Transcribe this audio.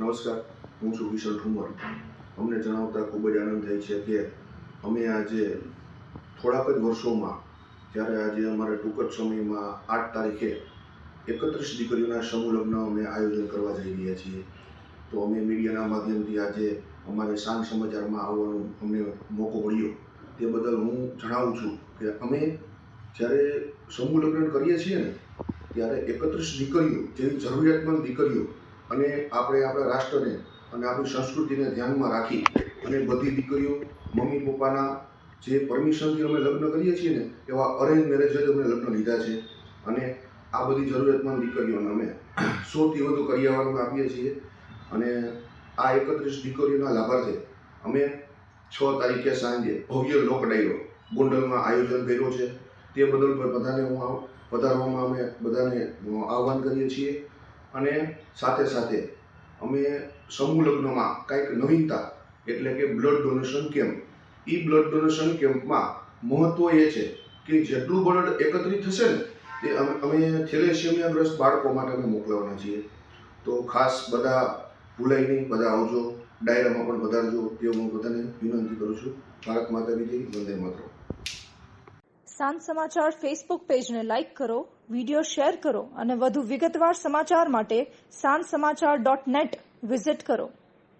નમસ્કાર, હું છું વિશાલ ઠુમર. અમને જણાવતા ખૂબ જ આનંદ થાય છે કે અમે આજે થોડાક જ વર્ષોમાં, જ્યારે આજે અમારે ટૂંક જ સમયમાં 8 તારીખે 31 દીકરીઓના સમૂહ લગ્ન અમે આયોજન કરવા જઈ રહ્યા છીએ. તો અમે મીડિયાના માધ્યમથી આજે અમારે સાંજ સમાચારમાં આવવાનો અમને મોકો મળ્યો. તે બદલ હું જણાવું છું કે અમે જ્યારે સમૂહ લગ્ન કરીએ છીએ ને, ત્યારે 31 દીકરીઓ જેવી જરૂરિયાતમંદ દીકરીઓ અને આપણે આપણા રાષ્ટ્રને અને આપણી સંસ્કૃતિને ધ્યાનમાં રાખી અને બધી દીકરીઓ મમ્મી પપ્પાના જે પરમિશનથી અમે લગ્ન કરીએ છીએ ને, એવા અરેન્જ મેરેજ જ અમે લગ્ન લીધા છે. અને આ બધી જરૂરિયાતમંદ દીકરીઓને અમે 100થી વધુ કરિયાવર આપીએ છીએ. અને આ 31 દીકરીઓના લાભાર્થે અમે 6 તારીખે સાંજે ભવ્ય લોક ડાયરો ગોંડલમાં આયોજન કર્યો છે. તે બદલ બધાને હું પધારવામાં અમે બધાને આહ્વાન કરીએ છીએ. અને સાથે સાથે અમે સમૂહ લગ્નમાં કંઈક નવીનતા, એટલે કે બ્લડ ડોનેશન કેમ્પ. એ બ્લડ ડોનેશન કેમ્પમાં મહત્ત્વ એ છે કે જેટલું બ્લડ એકત્રિત થશે ને, તે અમે થેલેસેમિયાગ્રસ્ત બાળકો માટે અમે મોકલવાના છીએ. તો ખાસ બધા ભૂલાઈ નહીં, બધા આવજો, ડાયરામાં પણ પધારજો, તે હું બધાને વિનંતી કરું છું. ભારત માતા કી જય, વંદે માતરમ. સાંજ સમાચાર ફેસબુક પેજને લાઇક કરો, વિડીયો શેર કરો અને વધુ વિગતવાર સમાચાર માટે sanssamachar.net વિઝિટ કરો.